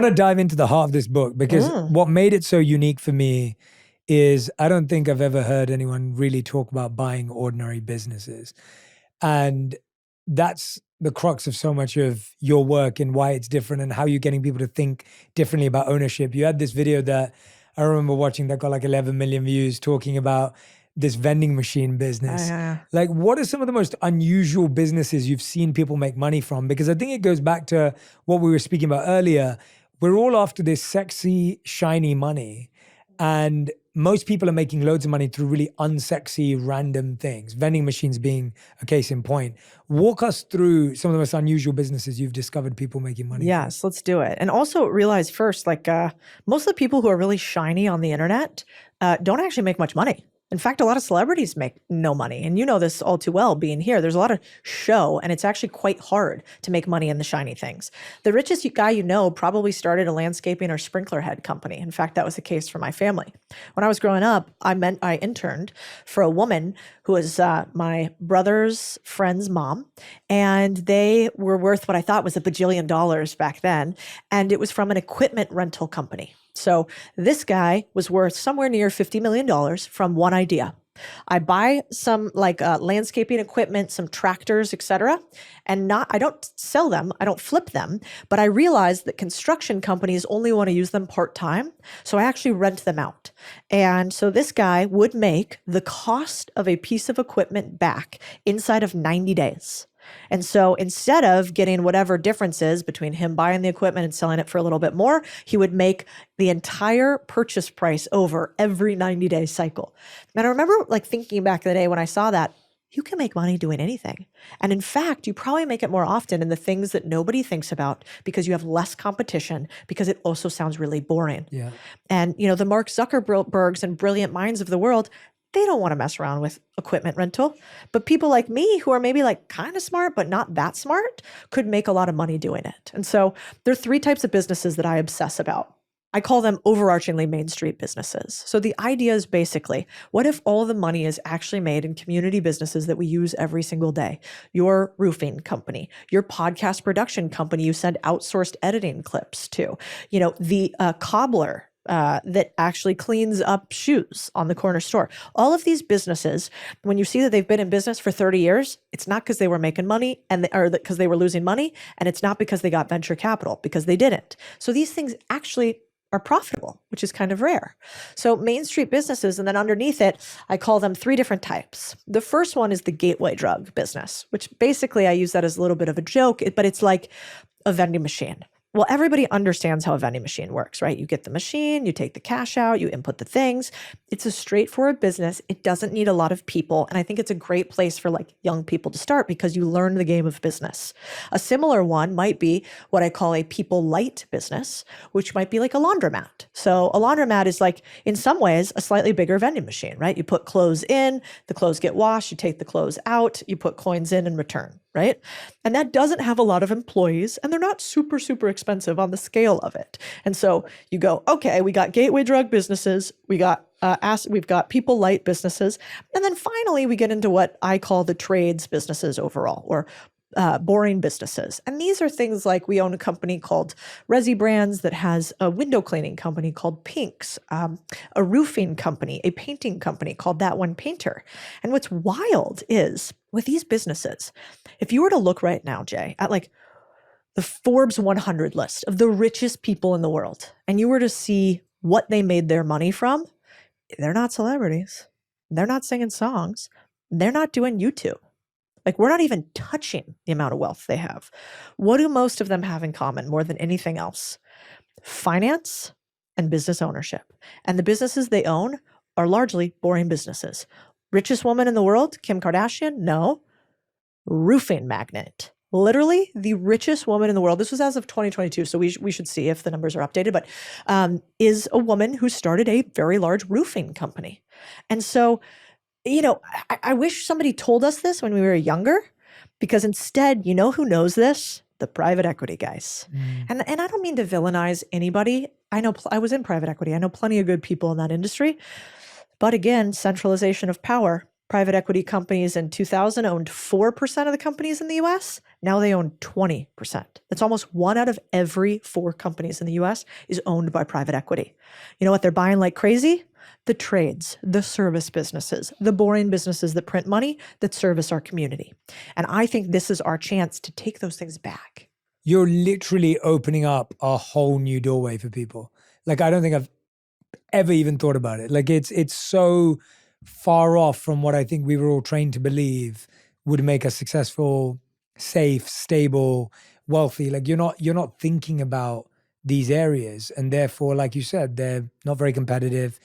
want to dive into the heart of this book because what made it so unique for me is I don't think I've ever heard anyone really talk about buying ordinary businesses. And that's the crux of so much of your work and why it's different and how you're getting people to think differently about ownership. You had this video that I remember watching that got like 11 million views talking about this vending machine business. Like, what are some of the most unusual businesses you've seen people make money from? Because I think it goes back to what we were speaking about earlier. We're all after this sexy, shiny money. And most people are making loads of money through really unsexy, random things, vending machines being a case in point. Walk us through some of the most unusual businesses you've discovered people making money from. Yes, let's do it. And also realize first, like most of the people who are really shiny on the internet don't actually make much money. In fact, a lot of celebrities make no money. And you know this all too well being here. There's a lot of show, and it's actually quite hard to make money in the shiny things. The richest guy you know probably started a landscaping or sprinkler head company. In fact, that was the case for my family. When I was growing up, I interned for a woman who was my brother's friend's mom, and they were worth what I thought was $1 bajillion back then. And it was from an equipment rental company. So this guy was worth somewhere near $50 million from one idea. I buy some like landscaping equipment, some tractors, etc. And I don't sell them, I don't flip them, but I realized that construction companies only want to use them part-time. So I actually rent them out. And so this guy would make the cost of a piece of equipment back inside of 90 days. And so instead of getting whatever difference is between him buying the equipment and selling it for a little bit more, he would make the entire purchase price over every 90-day cycle. And I remember like thinking back in the day when I saw that, you can make money doing anything. And in fact, you probably make it more often in the things that nobody thinks about because you have less competition, because it also sounds really boring. Yeah. And you know, the Mark Zuckerbergs and brilliant minds of the world, they don't want to mess around with equipment rental. But people like me who are maybe like kind of smart, but not that smart, could make a lot of money doing it. And so there are 3 types of businesses that I obsess about. I call them overarchingly Main Street businesses. So the idea is basically, what if all the money is actually made in community businesses that we use every single day? Your roofing company, your podcast production company you send outsourced editing clips to, you know, the cobbler that actually cleans up shoes on the corner store. All of these businesses, when you see that they've been in business for 30 years, it's not because they were making money or because they were losing money, and it's not because they got venture capital, because they didn't. So these things actually are profitable, which is kind of rare. So Main Street businesses, and then underneath it, I call them 3 different types. The first one is the gateway drug business, which basically I use that as a little bit of a joke, but it's like a vending machine. Well, everybody understands how a vending machine works, right? You get the machine, you take the cash out, you input the things. It's a straightforward business. It doesn't need a lot of people. And I think it's a great place for like young people to start because you learn the game of business. A similar one might be what I call a people light business, which might be like a laundromat. So a laundromat is like, in some ways, a slightly bigger vending machine, right? You put clothes in, the clothes get washed, you take the clothes out, you put coins in and return, right? And that doesn't have a lot of employees, and they're not super, super expensive on the scale of it. And so you go, okay, we got gateway drug businesses, we've got people light businesses, and then finally we get into what I call the trades businesses overall, or boring businesses. And these are things like, we own a company called Resi Brands that has a window cleaning company called Pinks, a roofing company, a painting company called That One Painter. And what's wild is with these businesses, if you were to look right now, Jay, at like the Forbes 100 list of the richest people in the world, and you were to see what they made their money from, they're not celebrities. They're not singing songs. They're not doing YouTube. Like, we're not even touching the amount of wealth they have. What do most of them have in common more than anything else? Finance and business ownership. And the businesses they own are largely boring businesses. Richest woman in the world, Kim Kardashian? No. Roofing magnate. Literally the richest woman in the world. This was as of 2022, so we should see if the numbers are updated, but is a woman who started a very large roofing company. And so, you know, I wish somebody told us this when we were younger, because instead, you know who knows this? The private equity guys. And I don't mean to villainize anybody. I know I was in private equity. I know plenty of good people in that industry. But again, centralization of power. Private equity companies in 2000 owned 4% of the companies in the US. Now they own 20%. That's almost 1 out of every 4 companies in the US is owned by private equity. You know what they're buying like crazy? The trades, the service businesses, the boring businesses that print money that service our community. And I think this is our chance to take those things back. You're literally opening up a whole new doorway for people. Like, I don't think I've ever even thought about it. Like, it's so far off from what I think we were all trained to believe would make us successful, safe, stable, wealthy. Like, you're not thinking about these areas, and therefore, like you said, they're not very competitive.